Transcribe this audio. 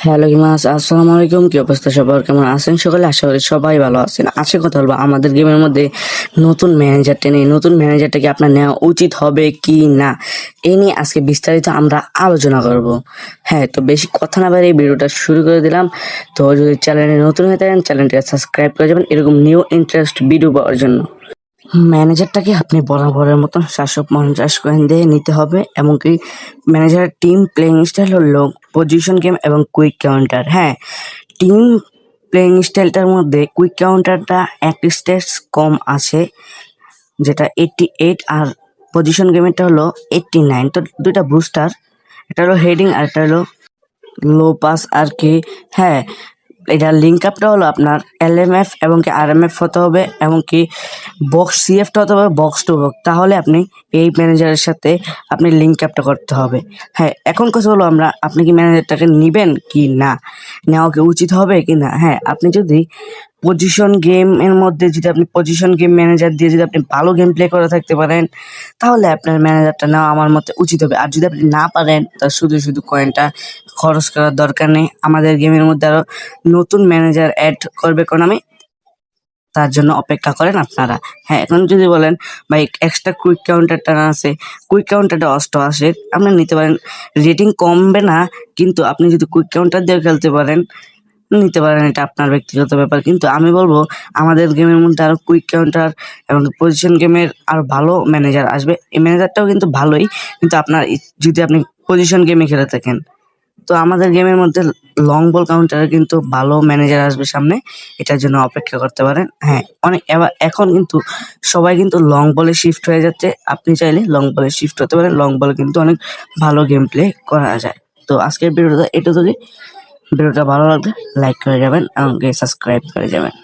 Hello হিমাস, আসসালামু আলাইকুম। কি অবস্থা সবার, কেমন আছেন সকলে? আশা করি সবাই ভালো আছেন। আজকে কথা বলবো আমাদের গেমের মধ্যে নতুন ম্যানেজারটা নিয়ে। নতুন ম্যানেজারটাকে আপনার নেওয়া উচিত হবে কি না, এই নিয়ে আজকে বিস্তারিত আমরা আলোচনা করব। হ্যাঁ, তো বেশি কথা না বাড়িয়ে ভিডিওটা শুরু করে দিলাম। তো যদি চ্যানেলে নতুন হয়ে থাকেন, চ্যানেলটিকে সাবস্ক্রাইব করে যাবেন এরকম নিউ ইন্টারেস্ট ভিডিও পাওয়ার জন্য। ম্যানেজারটাকে আপনি বরাবরের মতন 750 কয়েন দিয়ে নিতে হবে। এমনকি ম্যানেজারের টিম প্লেইং স্টাইল হলো পজিশন গেম এবং কুইক কাউন্টার। হ্যাঁ, টিম প্লেইং স্টাইলটার মধ্যে কুইক কাউন্টারটা এক স্টেজ কম আছে, যেটা 88, আর পজিশন গেমেরটা হলো 89। তো দুইটা বুস্টার, এটা হলো হেডিং আর এটা হলো লো পাস আর কি। হ্যাঁ, এটার লিঙ্ক আপটা হলো আপনার LMF এবং কি RMF হতে হবে, এমনকি বক্স CFটা হতে হবে বক্স টু বক্স। তাহলে আপনি এই ম্যানেজারের সাথে আপনি লিঙ্ক আপটা করতে হবে। হ্যাঁ, এখন কথা হলো আপনি কি ম্যানেজারটাকে নিবেন কি না, নেওয়া কি উচিত হবে কি না। হ্যাঁ, আপনি যদি পজিশন গেমের মধ্যে যদি আপনি পজিশন গেম ম্যানেজার দিয়ে যদি আপনি ভালো গেম প্লে করে থাকতে পারেন, তাহলে আপনার ম্যানেজারটা নেওয়া আমার মতে উচিত হবে। আর যদি আপনি না পারেন, তা শুধু শুধু কয়েনটা খরচ করার দরকার নেই। আমাদের গেমের মধ্যে আরো নতুন ম্যানেজার অ্যাড করবে আমি, তার জন্য অপেক্ষা করেন আপনারা। হ্যাঁ, এখন যদি বলেন ভাই এক্সট্রা কুইক কাউন্টারটা না আছে, কুইক কাউন্টারটা অষ্টআশি আপনি নিতে পারেন। রেটিং কমবে না, কিন্তু আপনি যদি কুইক কাউন্টার দিয়ে খেলতে পারেন নিতে পারেন, এটা আপনার ব্যক্তিগত ব্যাপার। কিন্তু আমি বলবো আমাদের গেমের মধ্যে আরো কুইক কাউন্টার এবং পজিশন গেমের আরো ভালো ম্যানেজার আসবে। এই ম্যানেজারটাও কিন্তু ভালোই, কিন্তু আপনার যদি আপনি পজিশন গেমে খেলে থাকেন। তো আমাদের গেমের মধ্যে লং বল কাউন্টারে কিন্তু ভালো ম্যানেজার আসবে সামনে, এটার জন্য অপেক্ষা করতে পারেন। হ্যাঁ, এখন কিন্তু সবাই কিন্তু লং বলে শিফট হয়ে যাচ্ছে। আপনি চাইলে লং বলে শিফট হতে পারেন, লং বলে কিন্তু অনেক ভালো গেম প্লে করা যায়। তো আজকের ভিডিওটা এটা যদি ভিডিওটা ভালো লাগলে লাইক করে যাবেন এবং সাবস্ক্রাইব করে যাবেন।